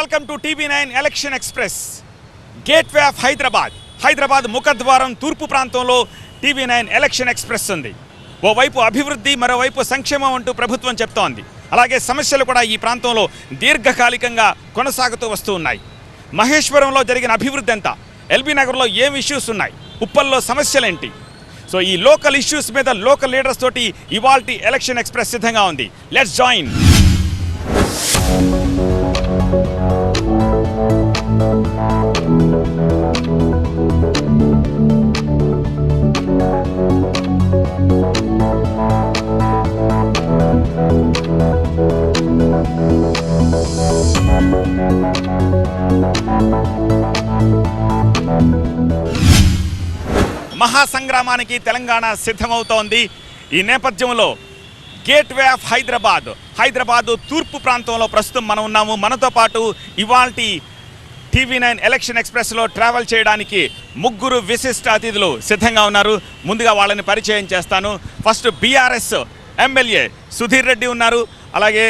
Welcome to TV9 election express. Gateway of Hyderabad ముఖద్వారం తూర్పు ప్రాంతంలో టీవీ9 ఎలక్షన్ ఎక్స్ప్రెస్ ఉంది. ఓవైపు అభివృద్ధి, మరోవైపు సంక్షేమం అంటూ ప్రభుత్వం చెప్తోంది. అలాగే సమస్యలు కూడా ఈ ప్రాంతంలో దీర్ఘకాలికంగా కొనసాగుతూ వస్తూ ఉన్నాయి. మహేశ్వరంలో జరిగిన అభివృద్ధి ఎంత, ఎల్బీ నగర్లో ఏం ఇష్యూస్ ఉన్నాయి, ఉప్పల్లో సమస్యలేంటి? సో ఈ లోకల్ ఇష్యూస్ మీద లోకల్ లీడర్స్ తోటి ఇవాల్టి ఎలక్షన్ ఎక్స్ప్రెస్ సిద్ధంగా ఉంది. Let's join. మహాసంగ్రామానికి తెలంగాణ సిద్ధమవుతోంది. ఈ నేపథ్యంలో గేట్వే ఆఫ్ హైదరాబాద్ తూర్పు ప్రాంతంలో ప్రస్తుతం మనం ఉన్నాము. మనతో పాటు ఇవాల్టి టీవీ9 ఎలక్షన్ ఎక్స్ప్రెస్లో ట్రావెల్ చేయడానికి ముగ్గురు విశిష్ట అతిథులు సిద్ధంగా ఉన్నారు. ముందుగా వాళ్ళని పరిచయం చేస్తాను. First BRS MLA Sudheer Reddy ఉన్నారు. అలాగే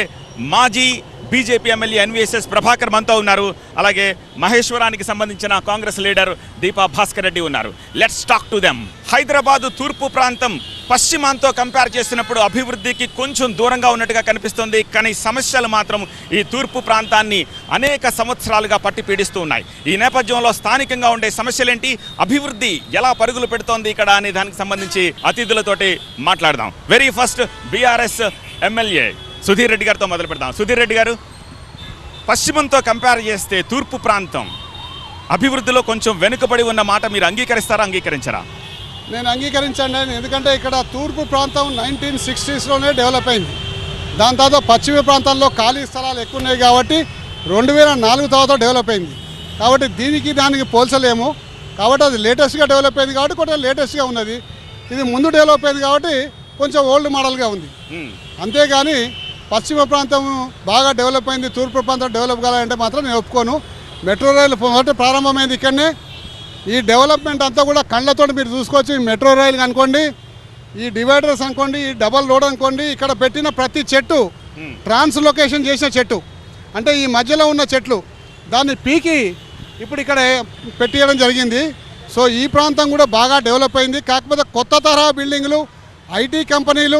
మాజీ బీజేపీ ఎమ్మెల్యే ఎన్వీఎస్ఎస్ ప్రభాకర్ మనతో ఉన్నారు. అలాగే మహేశ్వరానికి సంబంధించిన కాంగ్రెస్ లీడర్ దీపా భాస్కర్ రెడ్డి ఉన్నారు. Let's talk to them. Hyderabad తూర్పు ప్రాంతం పశ్చిమాంతో కంపేర్ చేసినప్పుడు అభివృద్ధికి కొంచెం దూరంగా ఉన్నట్టుగా కనిపిస్తుంది. కానీ సమస్యలు మాత్రం ఈ తూర్పు ప్రాంతాన్ని అనేక సంవత్సరాలుగా పట్టి పీడిస్తూ ఉన్నాయి. ఈ నేపథ్యంలో స్థానికంగా ఉండే సమస్యలేంటి, అభివృద్ధి ఎలా పరుగులు పెడుతోంది ఇక్కడ అనే దానికి సంబంధించి అతిథులతోటి మాట్లాడదాం. Very first BRS MLA Sudheer Reddy గారితో మొదలు పెడతాం. సుధీర్ రెడ్డి గారు, పశ్చిమంతో కంపేర్ చేస్తే తూర్పు ప్రాంతం అభివృద్ధిలో కొంచెం వెనుకబడి ఉన్న మాట మీరు అంగీకరించరా? నేను అంగీకరించండి. ఎందుకంటే ఇక్కడ తూర్పు ప్రాంతం 1960sలోనే డెవలప్ అయింది. దాని తర్వాత పశ్చిమ ప్రాంతాల్లో ఖాళీ స్థలాలు ఎక్కువ ఉన్నాయి కాబట్టి 2004 తర్వాత డెవలప్ అయింది. కాబట్టి దానికి పోల్చలేము. కాబట్టి అది లేటెస్ట్గా డెవలప్ అయింది కాబట్టి కొంచెం లేటెస్ట్గా ఉన్నది. ఇది ముందు డెవలప్ అయింది కాబట్టి కొంచెం ఓల్డ్ మోడల్గా ఉంది. అంతేగాని పశ్చిమ ప్రాంతం బాగా డెవలప్ అయింది, తూర్పు ప్రాంతం డెవలప్ కావాలంటే మాత్రం నేను ఒప్పుకోను. మెట్రో రైలు మొదట ప్రారంభమైంది ఇక్కడనే. ఈ డెవలప్మెంట్ అంతా కూడా కళ్ళతో మీరు చూసుకోవచ్చు. ఈ మెట్రో రైలు అనుకోండి, ఈ డివైడర్స్ అనుకోండి, ఈ డబల్ రోడ్ అనుకోండి, ఇక్కడ పెట్టిన ప్రతి చెట్టు ట్రాన్స్లొకేషన్ చేసిన చెట్టు, అంటే ఈ మధ్యలో ఉన్న చెట్లు దాన్ని పీకి ఇప్పుడు ఇక్కడ పెట్టియడం జరిగింది. సో ఈ ప్రాంతం కూడా బాగా డెవలప్ అయింది. కాకపోతే కొత్త తరహా బిల్డింగ్లు, ఐటీ కంపెనీలు,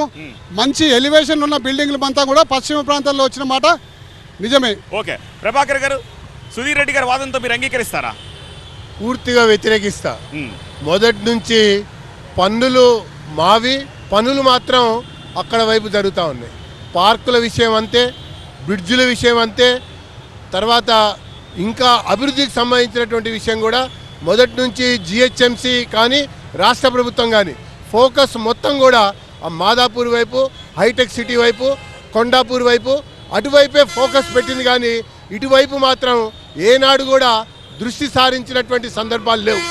మంచి ఎలివేషన్ ఉన్న బిల్డింగ్లు అంతా కూడా పశ్చిమ ప్రాంతాల్లో వచ్చిన మాట నిజమే. ఓకే, ప్రభాకర్ గారు, సుధీర్ రెడ్డి గారి వాదనతో మీరు అంగీకరిస్తారా? పూర్తిగా వ్యతిరేకిస్తా. మొదటి నుంచి పనులు మాత్రం అక్కడ వైపు జరుగుతూ ఉన్నాయి. పార్కుల విషయం అంతే, బ్రిడ్జుల విషయం అంతే, తర్వాత ఇంకా అభివృద్ధికి సంబంధించినటువంటి విషయం కూడా మొదటి నుంచి జిహెచ్ఎంసీ కానీ రాష్ట్ర ప్రభుత్వం కానీ ఫోకస్ మొత్తం కూడా ఆ మాదాపూర్ వైపు, హైటెక్ సిటీ వైపు, కొండాపూర్ వైపు అటువైపే ఫోకస్ పెట్టింది. కానీ ఇటువైపు మాత్రం ఏనాడు కూడా దృష్టి సారించినటువంటి సందర్భాలు లేవు.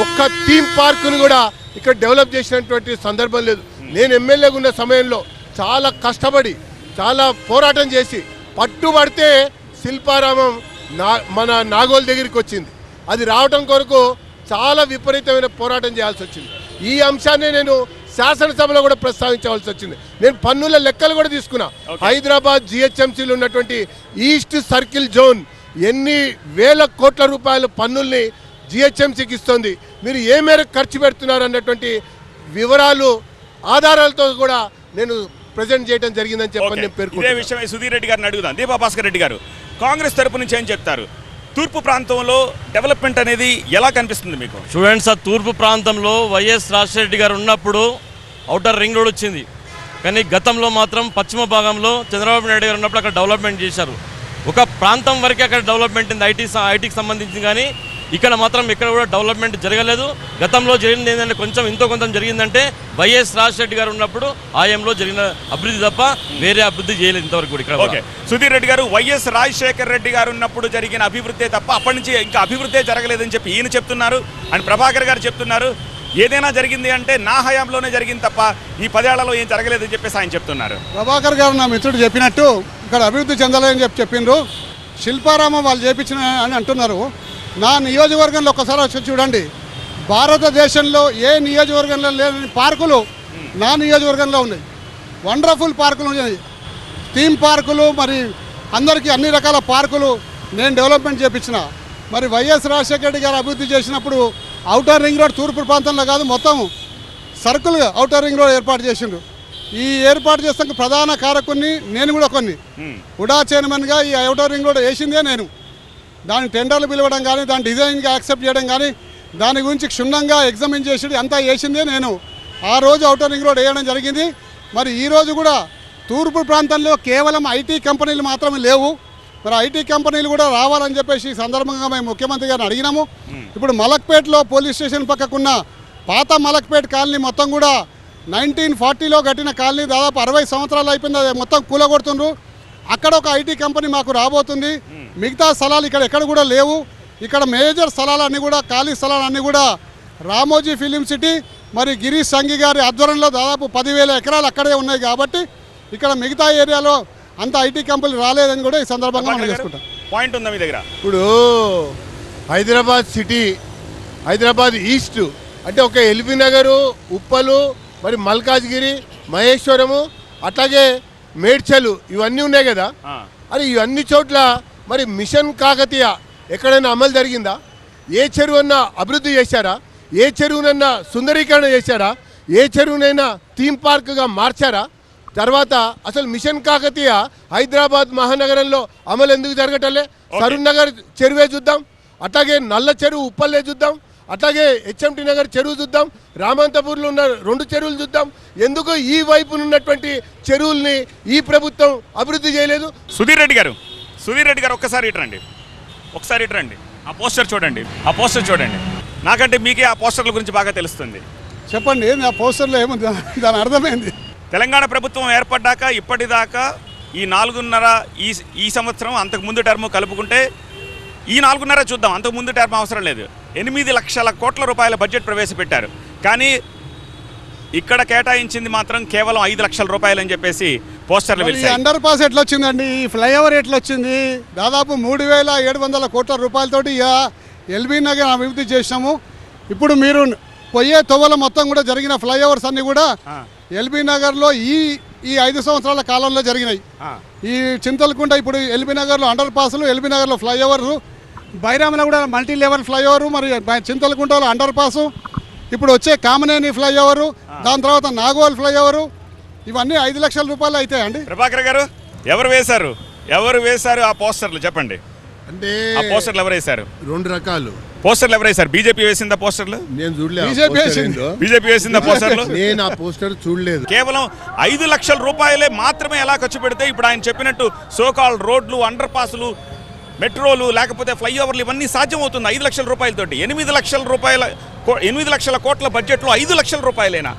ఒక్క థీమ్ పార్కును కూడా ఇక్కడ డెవలప్ చేసినటువంటి సందర్భం లేదు. నేను ఎమ్మెల్యేగా ఉన్న సమయంలో చాలా కష్టపడి, చాలా పోరాటం చేసి పట్టుబడితే శిల్పారామం మన నాగోల్ దగ్గరికి వచ్చింది. అది రావడం కొరకు చాలా విపరీతమైన పోరాటం చేయాల్సి వచ్చింది. ఈ అంశాన్ని నేను శాసనసభలో కూడా ప్రస్తావించవలసి వచ్చింది. నేను పన్నుల లెక్కలు కూడా తీసుకున్నా. హైదరాబాద్ జిహెచ్ఎంసీలో ఉన్నటువంటి ఈస్ట్ సర్కిల్ జోన్ ఎన్ని వేల కోట్ల రూపాయల పన్నుల్ని జిహెచ్ఎంసీకి ఇస్తుంది, మీరు ఏ మేరకు ఖర్చు పెడుతున్నారు అన్నటువంటి వివరాలు, ఆధారాలతో కూడా నేను ప్రజెంట్ చేయడం జరిగిందని చెప్పని నేను పేర్కొన్నాను. ఇదే విషయమై సుధీర్ రెడ్డి గారిని అడుగుదాం. దీపా భాస్కర్ రెడ్డి గారు, కాంగ్రెస్ తరపు నుంచి ఏం చెప్తారు? తూర్పు ప్రాంతంలో డెవలప్మెంట్ అనేది ఎలా కనిపిస్తుంది మీకు? చూడండి సార్, తూర్పు ప్రాంతంలో వైఎస్ రాజశేఖర రెడ్డి గారు ఉన్నప్పుడు ఔటర్ రింగ్ రోడ్ వచ్చింది. కానీ గతంలో మాత్రం పశ్చిమ భాగంలో చంద్రబాబు నాయుడు గారు ఉన్నప్పుడు అక్కడ డెవలప్మెంట్ చేశారు. ఒక ప్రాంతం వరకే అక్కడ డెవలప్మెంట్ ఉంది, ఐటీకి సంబంధించి. కానీ ఇక్కడ మాత్రం ఇక్కడ కూడా డెవలప్మెంట్ జరగలేదు. గతంలో జరిగింది ఏంటంటే కొంత జరిగిందంటే వైఎస్ రాజశేఖర రెడ్డి గారు ఉన్నప్పుడు ఆయంలో జరిగిన అభివృద్ధి తప్ప వేరే అభివృద్ధి చేయలేదు ఇంతవరకు కూడా ఇక్కడ. ఓకే, సుధీర్ రెడ్డి గారు, వైఎస్ రాజశేఖర రెడ్డి గారు ఉన్నప్పుడు జరిగిన అభివృద్ధి తప్ప అప్పటి నుంచి ఇంకా అభివృద్ధి జరగలేదని చెప్పి ఈయన చెప్తున్నారు. అండ్ ప్రభాకర్ గారు చెప్తున్నారు ఏదైనా జరిగింది అంటే నా హయాంలోనే జరిగింది తప్ప ఈ 10 ఏళ్లలో ఏం జరగలేదని చెప్పేసి ఆయన చెప్తున్నారు. ప్రభాకర్ గారు నా మిత్రుడు చెప్పినట్టు ఇక్కడ అభివృద్ధి చెందాలని చెప్పిండ్రు. శిల్పారామం వాళ్ళు చేపించిన అని అంటున్నారు. నా నియోజకవర్గంలో ఒకసారి వచ్చి చూడండి. భారతదేశంలో ఏ నియోజకవర్గంలో లేని పార్కులు నా నియోజకవర్గంలో ఉన్నాయి. వండర్ఫుల్ పార్కులు ఉన్నాయి, థీమ్ పార్కులు, మరి అందరికీ అన్ని రకాల పార్కులు, నేను డెవలప్మెంట్ చేపించిన. మరి వైఎస్ రాజశేఖర రెడ్డి గారు అభివృద్ధి చేసినప్పుడు ఔటర్ రింగ్ రోడ్ తూర్పు ప్రాంతంలో కాదు మొత్తం సర్కిల్ ఔటర్ రింగ్ రోడ్ ఏర్పాటు చేసిండ్రు. ఈ ఏర్పాటు చేస్తాక ప్రధాన కారకుని నేను కూడా కొన్ని ఉడా చైర్మన్గా ఈ ఔటర్ రింగ్ రోడ్ వేసిందే నేను. దాని టెండర్లు పిలవడం కానీ దాని డిజైన్గా యాక్సెప్ట్ చేయడం కానీ దాని గురించి క్షుణ్ణంగా ఎగ్జామిన్ చేసి అంతా వేసిందే నేను. ఆ రోజు ఔటర్ రింగ్ రోడ్ వేయడం జరిగింది. మరి ఈరోజు కూడా తూర్పు ప్రాంతంలో కేవలం ఐటీ కంపెనీలు మాత్రమే లేవు. మరి ఐటీ కంపెనీలు కూడా రావాలని చెప్పేసి ఈ సందర్భంగా మేము ముఖ్యమంత్రి గారిని అడిగినాము. ఇప్పుడు మలక్పేటలో పోలీస్ స్టేషన్ పక్కకున్న పాత మలక్పేట కాలనీ మొత్తం కూడా 1940లో కట్టిన కాలనీ దాదాపు 60 సంవత్సరాలు అయిపోయింది. అది మొత్తం కూలగొడుతుండ్రు. అక్కడ ఒక ఐటీ కంపెనీ మాకు రాబోతుంది. మిగతా స్థలాలు ఇక్కడ ఎక్కడ కూడా లేవు. ఇక్కడ మేజర్ స్థలాలన్నీ కూడా ఖాళీ స్థలాలన్నీ కూడా రామోజీ ఫిలిం సిటీ మరి గిరీష్ సంఘి గారి ఆధ్వర్యంలో దాదాపు 10,000 ఎకరాలు అక్కడే ఉన్నాయి. కాబట్టి ఇక్కడ మిగతా ఏరియాలో అంత ఐటీ కంపెనీ రాలేదని కూడా ఈ సందర్భంగా మనం చేసుకుంటాం. పాయింట్ ఉందా మీ దగ్గర? ఇప్పుడు హైదరాబాద్ సిటీ, హైదరాబాద్ ఈస్ట్ అంటే ఒక ఎల్బీ నగరు, ఉప్పలు, మరి మల్కాజ్గిరి, మహేశ్వరము, అట్లాగే మేడ్చలు ఇవన్నీ ఉన్నాయి కదా. అది ఇవన్నీ చోట్ల మరి మిషన్ కాకతీయ ఎక్కడైనా అమలు జరిగిందా? ఏ చెరువునన్నా అభివృద్ధి చేశారా? ఏ చెరువునన్నా సుందరీకరణ చేశారా? ఏ చెరువునైనా థీమ్ పార్క్గా మార్చారా? తర్వాత అసలు మిషన్ కాకతీయ హైదరాబాద్ మహానగరంలో అమలు ఎందుకు జరగటలే? సరూర్ నగర్ చెరువే చూద్దాం, అట్లాగే నల్ల చెరువు ఉప్పల్లే చూద్దాం, అట్లాగే హెచ్ఎంటి నగర్ చెరువు చూద్దాం, రామంతపూర్లో ఉన్న 2 చెరువులు చూద్దాం. ఎందుకు ఈ వైపునున్నటువంటి చెరువుల్ని ఈ ప్రభుత్వం అభివృద్ధి చేయలేదు? సుధీర్ రెడ్డి గారు ఒక్కసారి ఇటు రండి. ఆ పోస్టర్ చూడండి. నాకంటే మీకే ఆ పోస్టర్ల గురించి బాగా తెలుస్తుంది. చెప్పండి, నా పోస్టర్లో ఏముంది దాని అర్థమైంది? తెలంగాణ ప్రభుత్వం ఏర్పడ్డాక ఇప్పటిదాకా ఈ 4.5 ఈ సంవత్సరం అంతకు ముందు టర్మ్ కలుపుకుంటే ఈ 4.5 చూద్దాం, అంతకు ముందు టర్మ్ అవసరం లేదు. 8 లక్షల కోట్ల రూపాయల బడ్జెట్ ప్రవేశపెట్టారు. కానీ ఇక్కడ కేటాయించింది మాత్రం కేవలం 5 లక్షల రూపాయలు అని చెప్పేసి పోస్టర్లు వెలిసాయి. అండర్ పాస్ ఎట్లా వచ్చిందండి? ఈ ఫ్లైఓవర్ ఎట్లా వచ్చింది? దాదాపు 3,700 కోట్ల రూపాయలతోటి ఎల్బీ నగర్ అభివృద్ధి చేసినాము. ఇప్పుడు మీరు పోయే తొవ్వల మొత్తం కూడా జరిగిన ఫ్లైఓవర్స్ అన్ని కూడా ఎల్బీ నగర్లో ఈ 5 సంవత్సరాల కాలంలో జరిగినాయి. ఈ చింతలకుంట ఇప్పుడు ఎల్బీ నగర్లో అండర్ పాస్లు, ఎల్బీ నగర్లో ఫ్లైఓవర్లు, బైరామలో కూడా మల్టీ లెవెల్ ఫ్లైఓవర్, మరి చింతలకుంటలో అండర్ పాసు, ఇప్పుడు వచ్చే కామనేని ఫ్లైఓవరు, దాని తర్వాత నాగోల్ ఫ్లైఓవరు, ఇవన్నీ 5 లక్షల రూపాయలు అవుతాయండి. ప్రభాకర్ గారు, ఎవరు వేశారు ఆ పోస్టర్లు చెప్పండి? అంటే ఆ పోస్టర్లు ఎవరు వేశారు? 2 రకాలు పోస్టర్లు ఎవరు వేశారు? బీజేపీ వేసిందా పోస్టర్లు? నేను చూడలేదు. బీజేపీ వేసిందా పోస్టర్లు? నేను ఆ పోస్టర్ చూడలేదు. కేవలం 5 లక్షల రూపాయలే మాత్రమే ఎలా ఖర్చు పెడితే ఇప్పుడు ఆయన చెప్పినట్టు సోకాల్ రోడ్లు, అండర్ పాసులు, మెట్రోలు, లేకపోతే ఫ్లైఓవర్లు ఇవన్నీ సాధ్యమవుతుంది 5 లక్షల రూపాయలతోటి. 8 లక్షల కోట్ల బడ్జెట్లో 5 లక్షల రూపాయలేనా?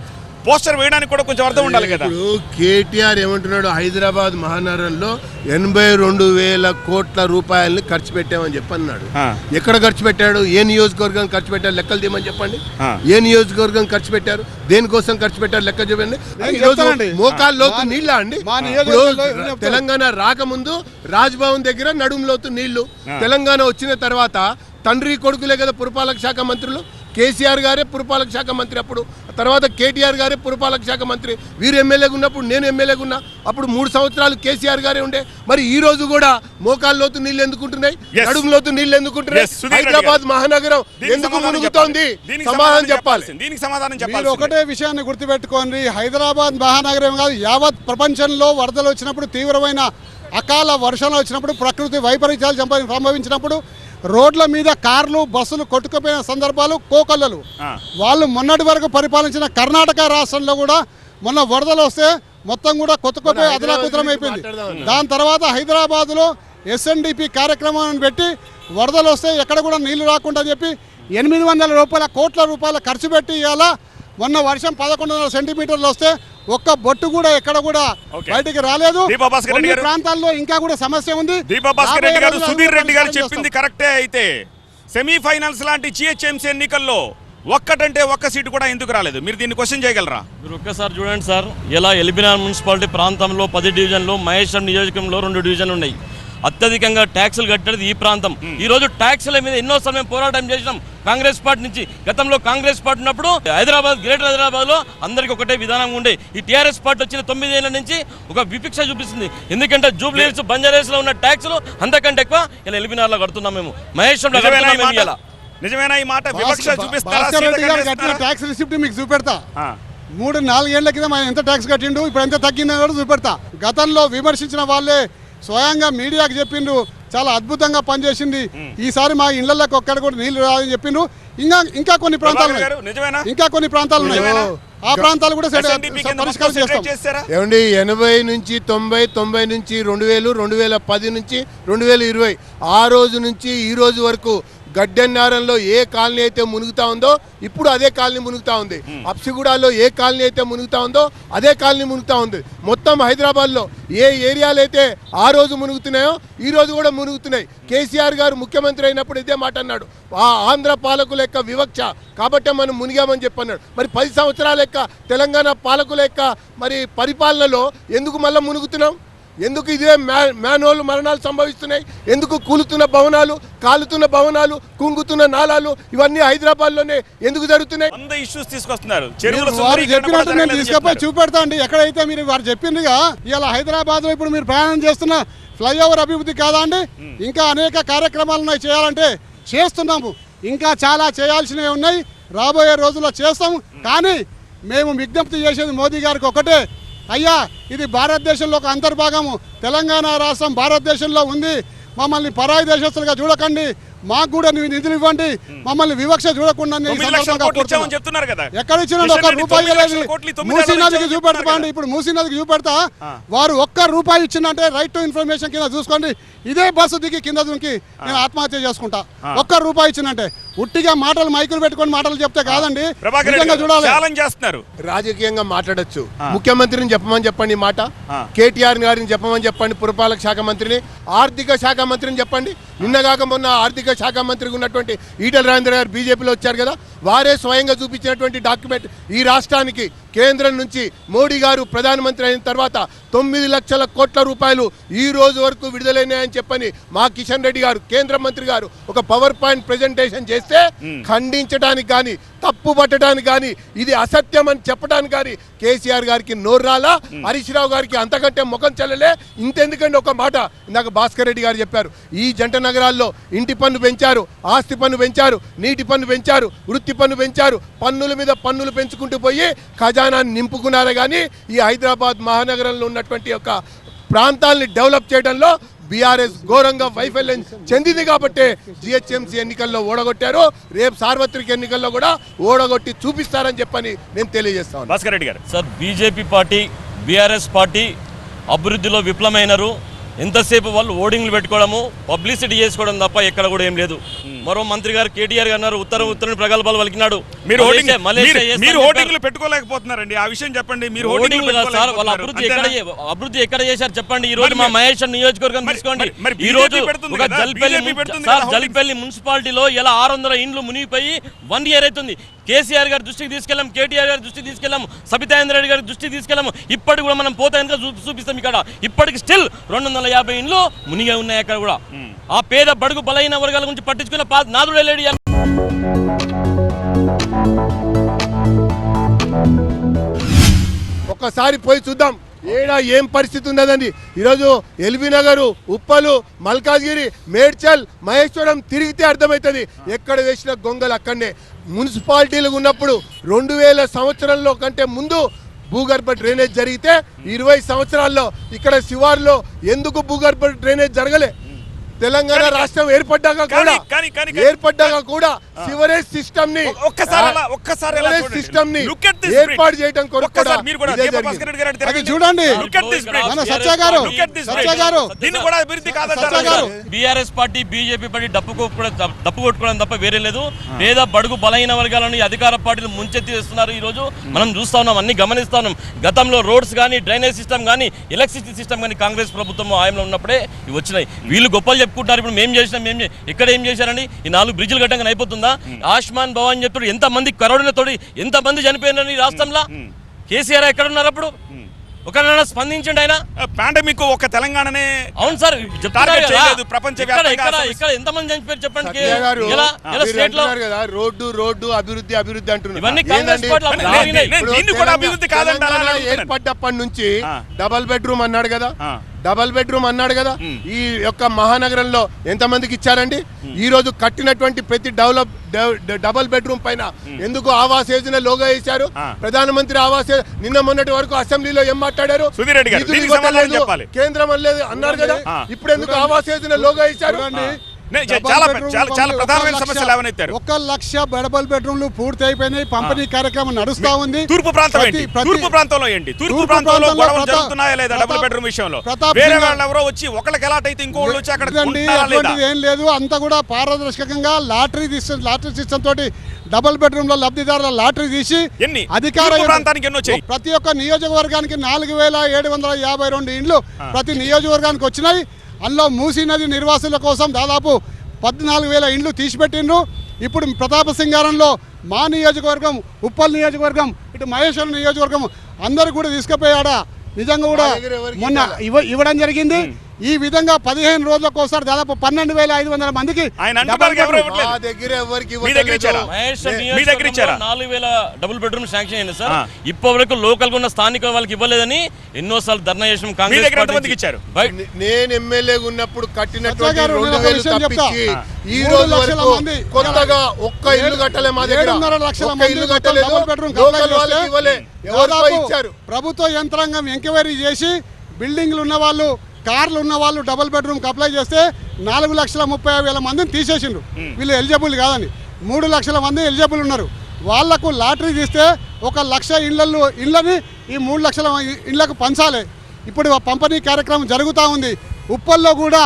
పోస్టర్ వేయడానికి కూడా కొంచెం అర్థం ఉండాలి కదా. ఇప్పుడు కేటీఆర్ ఏమంటున్నాడు? హైదరాబాద్ మహానగరంలో 82,000 కోట్ల రూపాయలని ఖర్చు పెట్టామని చెప్పన్నాడు. ఎక్కడ ఖర్చు పెట్టాడు? ఏ నియోజకవర్గం ఖర్చు పెట్టారు? లెక్కలు తీయమని చెప్పండి. ఏ నియోజకవర్గం ఖర్చు పెట్టారు? దేనికోసం ఖర్చు పెట్టారు? లెక్క చెప్పండి. మోకాల్లోతు నీళ్ళ అండి. తెలంగాణ రాకముందు రాజ్భవన్ దగ్గర నడుము లోతు నీళ్లు. తెలంగాణ వచ్చిన తర్వాత తండ్రి కొడుకులే కదా పురపాలక శాఖ మంత్రులు. కేసీఆర్ గారే పురపాలక శాఖ మంత్రి, అప్పుడు తర్వాత కేటీఆర్ గారే పురపాలక శాఖ మంత్రి. వీరు ఎమ్మెల్యేగా ఉన్నప్పుడు నేను ఎమ్మెల్యేగా ఉన్నా, అప్పుడు 3 సంవత్సరాలు కేసీఆర్ గారే ఉండే. మరి ఈ రోజు కూడా మోకాల్లోతు నీళ్లు ఎందుకుంటున్నాయి? నడుములోతు నీళ్లు ఎందుకుంటున్నాయి? హైదరాబాద్ మహానగరం ఎందుకు మునుగుతోంది? సమాధానం చెప్పాలి. దీనికి సమాధానం చెప్పాలి. ఒకటే విషయాన్ని గుర్తుపెట్టుకోండి, హైదరాబాద్ మహానగరం కాదు, యావత్ ప్రపంచంలో వరదలు వచ్చినప్పుడు, తీవ్రమైన అకాల వర్షాలు వచ్చినప్పుడు, ప్రకృతి వైపరీత్యాలు సంభవించినప్పుడు రోడ్ల మీద కార్లు, బస్సులు కొట్టుకుపోయిన సందర్భాలు కోకొల్లలు. వాళ్ళు మొన్నటి వరకు పరిపాలించిన కర్ణాటక రాష్ట్రంలో కూడా మొన్న వరదలు వస్తే మొత్తం కూడా కొత్తకొప్పి అదలాకుతలం అయిపోయింది. దాని తర్వాత హైదరాబాద్లో SNDP కార్యక్రమాన్ని పెట్టి వరదలు వస్తే ఎక్కడ కూడా నీళ్లు రాకుండా చెప్పి 800 కోట్ల రూపాయల ఖర్చు పెట్టి ఇవాళ మొన్న వర్షం 1100 సెంటీమీటర్లు వస్తే ఒక్క బొట్టు కూడా ఎక్కడ కూడా బయటికి రాలేదు. ప్రాంతాల్లో ఇంకా కూడా సమస్య ఉంది. దీపభాస్కర్ రెడ్డి గారు, సుధీర్ రెడ్డి గారు చెప్పింది కరెక్టే. అయితే సెమీఫైనల్స్ లాంటి GHMC ఎన్నికల్లో ఒక్కటంటే ఒక్క సీటు కూడా ఎందుకు రాలేదు? మీరు దీన్ని క్వశ్చన్ చేయగలరా? మీరు ఒక్కసారి చూడండి సార్, ఇలా ఎల్బీ నగర్ మున్సిపాలిటీ ప్రాంతంలో 10 డివిజన్లు, మహేశ్వరం నియోజకవర్గంలో 2 డివిజన్లు ఉన్నాయి. అత్యధికంగా ట్యాక్సులు కట్టేది ఈ ప్రాంతం. ఈ రోజు ట్యాక్సుల మీద ఎన్నో సమయం పోరాటం చేసినాం కాంగ్రెస్ పార్టీ నుంచి. గతంలో కాంగ్రెస్ పార్టీ ఉన్నప్పుడు హైదరాబాద్, గ్రేటర్ హైదరాబాద్ లో అందరికి ఒకటే విధానం ఉండే. ఈ టీఆర్ఎస్ పార్టీ వచ్చిన 9 ఏళ్ల నుంచి ఒక విపిక్ష చూపిస్తుంది. ఎందుకంటే జూబ్లీ హిల్స్, బంజారాస్ లో ఉన్న ట్యాక్సులు అంతకంటే ఎక్కువ ఇలా ఎల్బీనగర్ లో కడుతున్నాం మేము, మహేశ్వరంలో కడుతున్నాం మేము. ఇలా నిజమేనా ఈ మాట? వివక్ష చూపిస్తారా? భాస్కర్ రెడ్డి గారు కట్టిన ట్యాక్స్ రిసిప్ట్ మీకు చూపెడతా. 3-4 ఏళ్ల కింద ఆయన ఎంత ట్యాక్స్ కట్టిండు, ఇప్పుడు ఎంత తగ్గిందని కూడా చూపెడతా. గతంలో విమర్శించిన వాళ్ళే స్వయంగా మీడియాకి చెప్పిండ్రు చాలా అద్భుతంగా పనిచేసింది, ఈసారి మా ఇళ్లకు ఒక్కడ కూడా నీళ్లు రాదని చెప్పిండ్రు. ఇంకా కొన్ని ప్రాంతాలు ఉన్నాయి, ఆ ప్రాంతాలు కూడా పరిష్కారం చేస్తాం. ఏమండి 80 నుంచి 90, 90 నుంచి 2000, 2010 నుంచి 2020 ఆ రోజు నుంచి ఈ రోజు వరకు గడ్డెన్నారంలో ఏ కాలనీ అయితే మునుగుతా ఉందో ఇప్పుడు అదే కాలనీ మునుగుతా ఉంది. అప్సిగూడలో ఏ కాలనీ అయితే మునుగుతా ఉందో అదే కాలనీ మునుగుతా ఉంది. మొత్తం హైదరాబాద్లో ఏ ఏరియాలు అయితే ఆ రోజు మునుగుతున్నాయో ఈ రోజు కూడా మునుగుతున్నాయి. కేసీఆర్ గారు ముఖ్యమంత్రి అయినప్పుడు ఇదే మాట అన్నాడు, ఆ ఆంధ్ర పాలకుల యొక్క వివక్ష కాబట్టే మనం మునిగామని చెప్పన్నాడు. మరి 10 సంవత్సరాల యొక్క తెలంగాణ పాలకుల యొక్క మరి పరిపాలనలో ఎందుకు మళ్ళీ మునుగుతున్నాం? ఎందుకు ఇదే మ్యాన్హోల్ మరణాలు సంభవిస్తున్నాయి? ఎందుకు కూలుతున్న భవనాలు, కాలుతున్న భవనాలు, కుంగుతున్న నాలాలు ఇవన్నీ హైదరాబాద్లోనే ఎందుకు జరుగుతున్నాయి? ఇష్యూస్ తీసుకొస్తున్నారు. వారు చెప్పినట్టు నేను తీసుకపోయి చూపెడతా అండి. ఎక్కడైతే మీరు వారు చెప్పిందిగా ఇలా హైదరాబాద్లో ఇప్పుడు మీరు ప్రయాణం చేస్తున్న ఫ్లైఓవర్ అభివృద్ధి కాదా అండి? ఇంకా అనేక కార్యక్రమాలు ఉన్నాయి చేయాలంటే, చేస్తున్నాము. ఇంకా చాలా చేయాల్సినవి ఉన్నాయి, రాబోయే రోజుల్లో చేస్తాము. కానీ మేము విజ్ఞప్తి చేసేది మోదీ గారికి ఒకటే, అయ్యా ఇది భారతదేశంలో ఒక అంతర్భాగము, తెలంగాణ రాష్ట్రం భారతదేశంలో ఉంది, మమ్మల్ని పరాయి దేశస్తులుగా చూడకండి, మాకు కూడా నిధులు ఇవ్వండి, మమ్మల్ని వివక్ష చూడకుండా. ఎక్కడ ఇచ్చిన ఒక్క రూపాయి లేదు. మూసీ నదికి చూపెడతా, ఇప్పుడు మూసీ నదికి చూపెడతా, వారు ఒక్క రూపాయి ఇచ్చిందంటే రైట్ టు ఇన్ఫర్మేషన్ కింద చూసుకోండి, ఇదే బస్సు దిగి కింద దుంకి నేను ఆత్మహత్య చేసుకుంటా. ఒక్క రూపాయి ఇచ్చిందంటే ఉట్టిగా మాటలు మైకులు పెట్టుకొని మాటలు చెప్తే కాదండి, చేస్తున్నారు. రాజకీయంగా మాట్లాడొచ్చు, ముఖ్యమంత్రిని చెప్పమని చెప్పండి మాట, కేటీఆర్ గారిని చెప్పమని చెప్పండి, పురపాలక శాఖ మంత్రిని, ఆర్థిక శాఖ మంత్రిని చెప్పండి. నిన్నగాక మొన్న ఆర్థిక శాఖ మంత్రిగా ఉన్నటువంటి ఈటెల రాజేందర్ గారు బీజేపీలో వచ్చారు కదా, వారే స్వయంగా చూపించినటువంటి డాక్యుమెంట్ ఈ రాష్ట్రానికి కేంద్రం నుంచి మోడీ గారు ప్రధానమంత్రి అయిన తర్వాత 9 లక్షల కోట్ల రూపాయలు ఈ రోజు వరకు విడుదలైనాయని చెప్పని మా కిషన్ రెడ్డి గారు కేంద్ర మంత్రి గారు ఒక పవర్ పాయింట్ ప్రెజెంటేషన్ చేస్తే ఖండించడానికి కానీ, తప్పు పట్టడానికి కానీ, ఇది అసత్యం అని చెప్పడానికి కానీ కేసీఆర్ గారికి నోర్రాలా, హరీష్ రావు గారికి అంతకంటే ముఖం చెల్లలే. ఇంతెందుకండి ఒక మాట ఇందాక భాస్కర్ రెడ్డి గారు చెప్పారు, ఈ జంట నగరాల్లో ఇంటి పన్ను పెంచారు, ఆస్తి పన్ను పెంచారు, నీటి పన్ను పెంచారు, వృత్తి పన్ను పెంచారు, పన్నుల మీద పన్నులు పెంచుకుంటూ పోయి ఖజానాన్ని నింపుకున్నారే కానీ ఈ హైదరాబాద్ మహానగరంలో ఉన్నటువంటి యొక్క ప్రాంతాలని డెవలప్ చేయడంలో బీఆర్ఎస్ ఘోరంగా వైఫల్యం చెందింది. కాబట్టి జిహెచ్ఎంసీ ఎన్నికల్లో ఓడగొట్టారు, రేపు సార్వత్రిక ఎన్నికల్లో కూడా ఓడగొట్టి చూపిస్తారని చెప్పని నేను తెలియజేస్తాను. భాస్కర్ రెడ్డి గారు sir, BJP party, BRS party అభివృద్ధిలో విఫలమైనారు. ఎంతసేపు వాళ్ళు ఓడింగ్లు పెట్టుకోవడము, పబ్లిసిటీ చేసుకోవడం తప్ప ఎక్కడ కూడా ఏం లేదు. మరో మంత్రి గారు కేటీఆర్ గారు అన్నారు, ఉత్తరం ప్రగల్భాలు పలికినాడు. మీరు ఓటింగ్లు పెట్టుకోలేకపోతున్నారండి, ఆ విషయం చెప్పండి. మీరు సార్ వాళ్ళ అభివృద్ధి ఎక్కడ చేశారు చెప్పండి. ఈ రోజు మా మహేష్ నియోజకవర్గం తీసుకోండి, ఈ రోజు ఒక జల్పల్లి మున్సిపాలిటీలో ఇలా 600 ఇండ్లు మునిగిపోయి 1 year అవుతుంది. కేసీఆర్ గారి దృష్టికి తీసుకెళ్ళాం, కేటీఆర్ గారి దృష్టికి తీసుకెళ్ళాము, సబితాయింద్ర రెడ్డి గారి దృష్టికి తీసుకెళ్ళాము. ఇప్పటికి కూడా మనం పోతే చూపిస్తాం. ఇక్కడ ఇప్పటికి స్టిల్ 250 ఇండ్లు మునిగే ఉన్నాయి. అక్కడ కూడా ఆ పేద బడుగు బలైన వర్గాల గురించి పట్టించుకున్న నాదుడే లేడు. ఒక్కసారి పోయి చూద్దాం ఏడా ఏం పరిస్థితి ఉన్నదండి. ఈరోజు ఎల్బీ నగరు, ఉప్పలు, మల్కాజ్గిరి, మేడ్చల్, మహేశ్వరం తిరిగితే అర్థమవుతుంది ఎక్కడ వేసిన గొంగలు అక్కడనే. మున్సిపాలిటీలు ఉన్నప్పుడు 2000 సంవత్సరంలో కంటే ముందు భూగర్భ డ్రైనేజ్ జరిగితే 20 సంవత్సరాల్లో ఇక్కడ శివార్లో ఎందుకు భూగర్భ డ్రైనేజ్ జరగలే? తెలంగాణ రాష్ట్రం ఏర్పడ్డాక కూడా సివరేజ్ సిస్టమ్ ని ఏర్పాటు చేయడం చూడండి. బీఆర్ఎస్ పార్టీ, బీజేపీ పార్టీ డప్పు కొట్టుకోవడం తప్ప వేరే లేదు. పేద బడుగు బలైన వర్గాలను అధికార పార్టీలు ముంచెత్తి వేస్తున్నారు. ఈ రోజు మనం చూస్తా ఉన్నాం, అన్ని గమనిస్తా ఉన్నాం. గతంలో రోడ్స్ కానీ, డ్రైనేజ్ సిస్టమ్ కానీ, ఎలక్ట్రిసిటీ సిస్టమ్ కానీ కాంగ్రెస్ ప్రభుత్వం హయాంలో ఉన్నప్పుడే ఇవి వచ్చినాయి. వీళ్ళు గొప్పలు చెప్పుకుంటారు. ఇప్పుడు మేము చేసినాం, ఇక్కడ ఏం చేశారండి? ఈ 4 బ్రిడ్జిలు కట్టంగా అయిపోతుందా? ఆయుష్మాన్ భవన్ అని చెప్తాడు, ఎంతమంది కరోనాతోటి ఎంతమంది చనిపోయినారు ఈ రాష్ట్రంలో. కేసీఆర్ ఎక్కడున్నారు? అప్పుడు ఒకరైనా స్పందించండి ఆయన. పాండమిక్ ఒక తెలంగాణనే అవును సార్, టార్గెట్ చేయలేదు, ప్రపంచవ్యాప్తంగా ఇక్కడ ఎంతమంది చనిపోయారు చెప్పండి. సత్య గారు, ఎలా మీరు స్టేట్ లో అంటున్నారు కదా రోడ్డు అభివృద్ధి ఇవన్నీ కాంగ్రెస్ పార్టీలో దీన్ని కూడా అభివృద్ధి కాదంటారా? ఏర్పడ్డప్పటి నుంచి డబల్ బెడ్రూమ్ అన్నాడు కదా, ఆ. డబల్ బెడ్రూమ్ అన్నాడు కదా. ఈ యొక్క మహానగరంలో ఎంతమందికి ఇచ్చారండి? ఈ రోజు కట్టినటువంటి ప్రతి డబల్ బెడ్రూమ్ పైన ఎందుకు ఆవాస్ యోజన లోగో వేశారు? ప్రధానమంత్రి ఆవాస్ నిన్న మొన్నటి వరకు అసెంబ్లీలో ఏం మాట్లాడారు? సుధీర్ రెడ్డి గారు, నిధులు దీనికి సమాధానం ఇవ్వలేదు, చెప్పాలి. కేంద్రం వల్లేదు అన్నారు కదా. ఇప్పుడు ఎందుకు ఆవాస్ యోజన లోగో వేశారు? చాలా ప్రధానమైన సమస్యలు ఏమనెత్తారు. 1 లక్ష డబుల్ బెడ్రూమ్లు పూర్తి అయిపోయినాయి. పంపిణీ కార్యక్రమం నడుస్తా ఉంది. తూర్పు ప్రాంతం ఏంటి? తూర్పు ప్రాంతంలో ఏంటి? తూర్పు ప్రాంతంలో గొడవలు జరుగుతున్నాయా లేదా? డబుల్ బెడ్రూమ్ విషయంలో వేరే వాళ్ళు ఎవరో వచ్చి ఒకళ్ళకి ఎలాటైతే ఇంకోళ్ళు వచ్చి అక్కడ అటువంటిది ఏం లేదు. అంతా కూడా పారదర్శకంగా లాటరీ సిస్టమ్ తోటి డబుల్ బెడ్రూమ్ లో లబ్ధిదారుల లాటరీ తీసి అధికార ప్రాంతానికి ఎన్నో వచ్చాయి. ప్రతి ఒక్క నియోజకవర్గానికి 4752 ఇండ్లు ప్రతి నియోజకవర్గానికి వచ్చినాయి. అందులో మూసీ నది నిర్వాసుల కోసం దాదాపు 14,000 ఇండ్లు తీసిపెట్టిండ్రు. ఇప్పుడు ప్రతాపసింగారంలో మా నియోజకవర్గం, ఉప్పల్ నియోజకవర్గం, ఇటు మహేశ్వరం నియోజకవర్గం అందరు కూడా తీసుకుపోయాడా నిజంగా కూడా మొన్న ఇవ్వడం జరిగింది. ఈ విధంగా 15 రోజులకు ఒకసారి దాదాపు 12,500 మందికి 4,000 డబుల్ బెడ్రూమ్ శాంక్షన్ అయింది సార్. ఇప్పటివరకు లోకల్ గా ఉన్న స్థానిక వాళ్ళకి ఇవ్వలేదని ఎన్నోసార్లు ధర్నా చేసిన కాంగ్రెస్ ఇచ్చారు. నేను ఎమ్మెల్యేగా ఉన్నప్పుడు కట్టినటువంటి 2,000 తప్పించి ఈ రోజు వరకు కొత్తగా ఒక్క ఇల్లు కట్టలే మా దగ్గర. 7.5 లక్షల ఇల్లు కట్టలేదు, లోకల్ వాళ్ళకి ఇవ్వలే. ఎవరికో ఇచ్చారు. ప్రభుత్వ యంత్రాంగం ఎంక్వైరీ చేసి బిల్డింగ్లు ఉన్న వాళ్ళు, కార్లు ఉన్న వాళ్ళు డబుల్ బెడ్రూమ్కి అప్లై చేస్తే 4,30,000 మందిని తీసేసిండ్రు. వీళ్ళు ఎలిజిబుల్ కాదని 3 లక్షల మంది ఎలిజిబుల్ ఉన్నారు. వాళ్లకు లాటరీ తీస్తే 1 లక్ష ఇళ్ళని ఈ 3 లక్షల ఇళ్లకు పంచాలి. ఇప్పుడు పంపిణీ కార్యక్రమం జరుగుతూ ఉంది. ఉప్పల్లో కూడా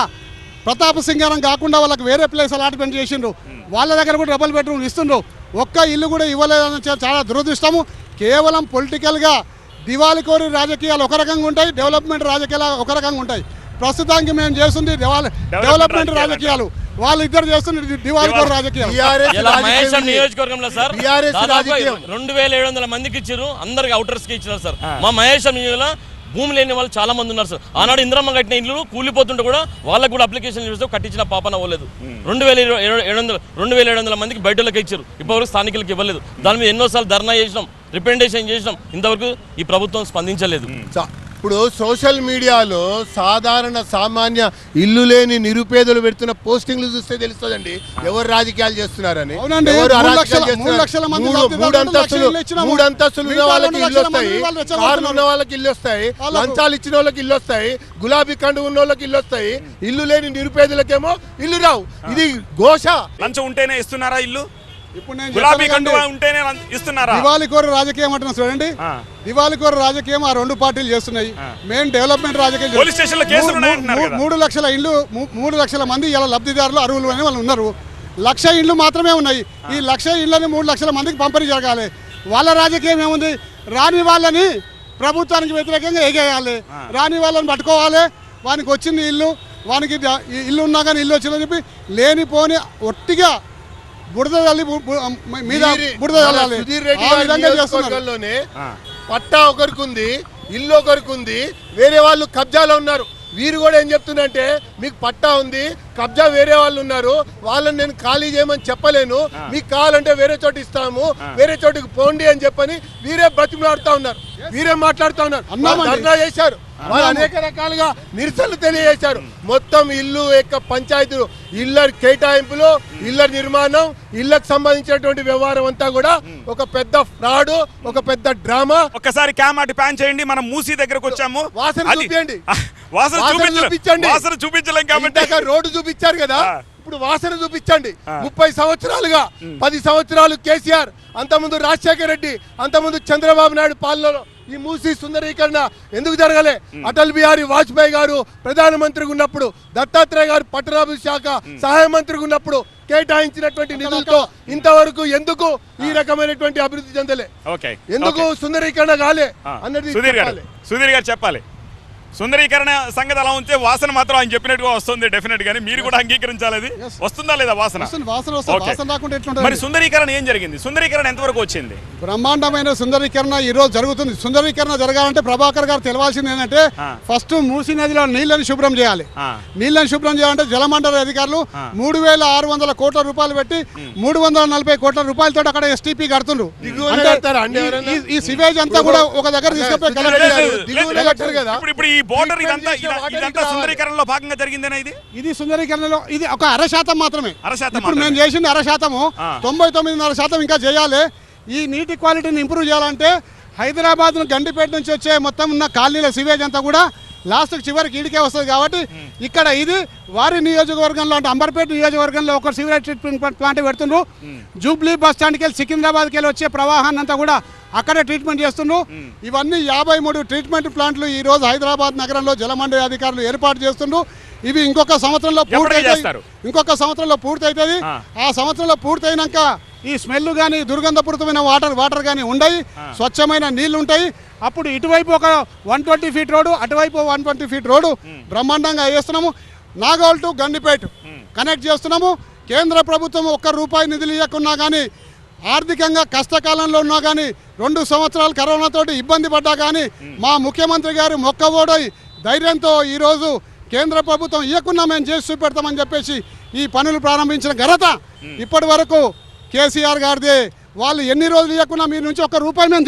ప్రతాపసింగారం కాకుండా వాళ్ళకి వేరే ప్లేస్ అలాట్మెంట్ చేసిండ్రు. వాళ్ళ దగ్గర కూడా డబుల్ బెడ్రూమ్ ఇస్తుండ్రు. ఒక్క ఇల్లు కూడా ఇవ్వలేదని చాలా దురదృష్టము. కేవలం పొలిటికల్గా దివాళికోరి రాజకీయాలు ఒక రకంగా ఉంటాయి, డెవలప్మెంట్ రాజకీయాలు ఒక రకంగా ఉంటాయి. ప్రస్తుతానికి మేము చేస్తుంది డెవలప్మెంట్ రాజకీయాలు, వాళ్ళిద్దరు చేస్తుంది దివాళికోరి రాజకీయాలు. నియోజకవర్గంలో సార్ 2,700 మందికి ఇచ్చారు, అందరికి అవుటర్స్ కి ఇచ్చారు సార్. మా మహేశ్వరం నియోజకవర్గంలో భూమి లేని వాళ్ళు చాలా మంది ఉన్నారు సార్. ఆనాడు ఇంద్రమ్మ కట్టిన ఇల్లు కూలిపోతుంటే కూడా వాళ్ళకు కూడా అప్లికేషన్ చేస్తే కట్టించిన పాపన అవ్వలేదు. 2,700 మందికి బయటలోకి ఇచ్చారు, ఇప్పటివరకు స్థానికులకు ఇవ్వలేదు. దాని మీద ఎన్నోసార్లు ధర్నా చేసినాం, రిప్రజెంటేషన్ చేసినాం, ఇంతవరకు ఈ ప్రభుత్వం స్పందించలేదు. ఇప్పుడు సోషల్ మీడియాలో సాధారణ సామాన్య ఇల్లు లేని నిరుపేదలు పెడుతున్న పోస్టింగ్లు చూస్తే తెలుస్తుందండి ఎవరు రాజకీయాలు చేస్తున్నారని. ఎవరు అరాజకాలు చేస్తున్నారు. 3 అంతస్తులు ఉన్న వాళ్ళకి ఇల్లు వస్తాయి, కార్లు ఉన్న వాళ్ళకి ఇల్లు వస్తాయి, లంచాలు ఇచ్చిన వాళ్ళకి ఇల్లు వస్తాయి, గులాబీ కండు ఉన్న వాళ్ళకి ఇల్లు వస్తాయి. ఇల్లు లేని నిరుపేదలకేమో ఇల్లు రావు. ఇది ఘోష. లంచం ఉంటేనే ఇస్తున్నారా ఇల్లు? ఇప్పుడు నేను గులాబీ కండువా ఉంటేనే ఇస్తున్నారా? దివాళికోరు రాజకీయం అంటున్నా చూడండి. దివాళికోరు రాజకీయం ఆ 2 పార్టీలు చేస్తున్నాయి. మెయిన్ డెవలప్మెంట్ రాజకీయం. 3 లక్షల ఇండ్లు, 3 లక్షల మంది ఇలా లబ్ధిదారులు అర్హులు అని వాళ్ళు ఉన్నారు. 1,00,000 ఇండ్లు మాత్రమే ఉన్నాయి. ఈ 1,00,000 ఇండ్లని 3 లక్షల మందికి పంపిణీ జరగాలి. వాళ్ళ రాజకీయం ఏముంది? రాని వాళ్ళని ప్రభుత్వానికి వ్యతిరేకంగా ఎగేయాలి, రాని వాళ్ళని పట్టుకోవాలి. వానికి వచ్చింది ఇల్లు, వానికి ఇల్లు ఉన్నా కానీ ఇల్లు వచ్చిందని చెప్పి లేనిపోని ఒట్టిగా బురద తల్లి మీద బురద తల్లాలి. పట్టా ఒకరికి ఉంది, ఇల్లు ఒకరికి ఉంది, వేరే వాళ్ళు కబ్జాలో ఉన్నారు. వీరు కూడా ఏం చెప్తుందంటే మీకు పట్టా ఉంది, కబ్జా వేరే వాళ్ళు ఉన్నారు, వాళ్ళని నేను ఖాళీ చేయమని చెప్పలేను, మీకు కావాలంటే వేరే చోటు ఇస్తాము, వేరే చోటుకి పోండి అని చెప్పని వీరే బ్రతిమలాడుతూ ఉన్నారు, వీరే మాట్లాడుతూ ఉన్నారు. ధర్నా చేశారు, వాళ్ళు అనేక రకాలుగా నిరసనలు తెలియజేశారు. మొత్తం ఇల్లు యొక్క పంచాయతీలు, ఇళ్ల కేటాయింపులు, ఇళ్ల నిర్మాణం, ఇళ్లకు సంబంధించినటువంటి వ్యవహారం అంతా కూడా ఒక పెద్ద ఫ్రాడ్, ఒక పెద్ద డ్రామా. ఒక్కసారి క్యామాటి ప్యాన్ చేయండి, మనం మూసీ దగ్గరకు వచ్చాము. వాసన చూపించండి, వాసన చూపించండి, వాసన చూపించలేం కాబట్టి రోడ్డు చూపించారు కదా, ఇప్పుడు వాసన చూపించండి. 30 సంవత్సరాలుగా 10 సంవత్సరాలు కేసీఆర్, అంతకుముందు రాజశేఖర రెడ్డి, అంతకుముందు చంద్రబాబు నాయుడు పాలనలో ఈ మూసీ సుందరీకరణ ఎందుకు జరగలే? అటల్ బిహారీ వాజ్పేయి గారు ప్రధానమంత్రిగా ఉన్నప్పుడు, దత్తాత్రేయ గారు పట్టణాభివృద్ధి శాఖ సహాయ మంత్రిగా ఉన్నప్పుడు కేటాయించినటువంటి నిధులతో ఇంతవరకు ఎందుకు ఈ రకమైనటువంటి అభివృద్ధి చెందలే? ఎందుకు సుందరీకరణ కాలే అన్నది సుధీర్ గారు చెప్పాలి. సుందరీకరణ సంగతి అలా ఉంటే వాసన మాత్రం ఆయన చెప్పినట్టుగా వస్తుంది డెఫినెట్ గానీ మీరు కూడా అంగీకరించాలి అది Yes. వస్తుందా లేదా వాసన వాసన వస్తుంది. Okay. వాసన రాకుండా మరి ఎట్లుంటుంది? సుందరీకరణ ఏం జరిగింది సుందరీకరణ ఎంతవరకు వచ్చింది బ్రహ్మాండమైన సుందరీకరణ ఈ రోజు జరుగుతుంది. సుందరీకరణ జరగాలంటే ప్రభాకర్ గారు తెలవాల్సింది ఏంటంటే ఆ. ఫస్ట్ మూసీ నదిలో నీళ్ళని శుభ్రం చేయాలి. ఆ, నీళ్ళని శుభ్రం చేయాలంటే జలమండలి అధికారులు 3,600 కోట్ల రూపాయలు పెట్టి 340 కోట్ల రూపాయలతో అక్కడ ఎస్టీపీ కడుతుండ్రు. దిగువన అంటే కడతారా అండి ఎవరైనా? ఈ సివేజ్ అంతా కూడా ఒక దగ్గర తీసుకుపోయి లేదు, కలెక్ట్ చేయాలి. లేదు, దిగువన లేదు. కట్టారు కదా. ఇప్పుడు ఈ బోర్డర్ ఇదంతా చేసే వాటర్ ఇదంతా ఇటు రావాలి. సుందరీకరణలో భాగంగా జరిగిందేనా ఇది ఇది సుందరీకరణలో ఇది ఒక 0.5% మాత్రమే. 0.5% ఇప్పుడు మేము మాత్రమే. చేసింది 0.5%. ఆ. 99.5% ఇంకా చేయాలి. ఈ నీటి క్వాలిటీని ఇంప్రూవ్ చేయాలంటే హైదరాబాద్ గండిపేట నుంచి వచ్చే మొత్తం ఉన్న కాలనీల సివేజ్ అంతా కూడా లాస్ట్ చివరికి ఈడికే వస్తుంది కాబట్టి ఇక్కడ ఇది వారి నియోజకవర్గంలో అంటే అంబర్పేట నియోజకవర్గంలో ఒక సివరేజ్ ట్రీట్మెంట్ ప్లాంట్ పెడుతుండ్రు. జూబ్లీ బస్ స్టాండ్కి వెళ్ళి సికింద్రాబాద్కి వెళ్ళి వచ్చే ప్రవాహాన్ని అంతా కూడా అక్కడే ట్రీట్మెంట్ చేస్తుండ్రు. ఇవన్నీ 53 ట్రీట్మెంట్ ప్లాంట్లు ఈ రోజు హైదరాబాద్ నగరంలో జలమండలి అధికారులు ఏర్పాటు చేస్తుండ్రు. ఇవి ఇంకొక సంవత్సరంలో ఎప్పటికి చేస్తారు? ఇంకొక సంవత్సరంలో పూర్తవుతుంది. ఆ. ఆ సంవత్సరంలో పూర్తయినాక ఈ స్మెల్ కానీ దుర్గంధపూరితమైన వాటర్ కానీ ఉండయి, స్వచ్ఛమైన నీళ్లు ఉంటాయి. అప్పుడు ఇటువైపు ఒక 120 ఫీట్ రోడ్డు, అటువైపు 120 ఫీట్ రోడ్డు బ్రహ్మాండంగా వేస్తున్నాము. నాగోల్ టు గండిపేట కనెక్ట్ చేస్తున్నాము. కేంద్ర ప్రభుత్వం ₹1 నిధులు ఇవ్వకున్నా కానీ ఆర్థికంగా కష్టకాలంలో ఉన్నా కానీ 2 సంవత్సరాలు కరోనాతోటి ఇబ్బంది పడ్డా కానీ మా ముఖ్యమంత్రి గారు మొక్కవోడై ధైర్యంతో ఈరోజు కేంద్ర ప్రభుత్వం ఇవ్వకున్నా మేము చేసి చూపెడతామని చెప్పేసి ఈ పనులు ప్రారంభించిన ఘనత ఇప్పటి వరకు కేసీఆర్ గారిదే. వాళ్ళు ఎన్ని రోజులు ఇవ్వకున్నా మీ నుంచి ₹1 మేము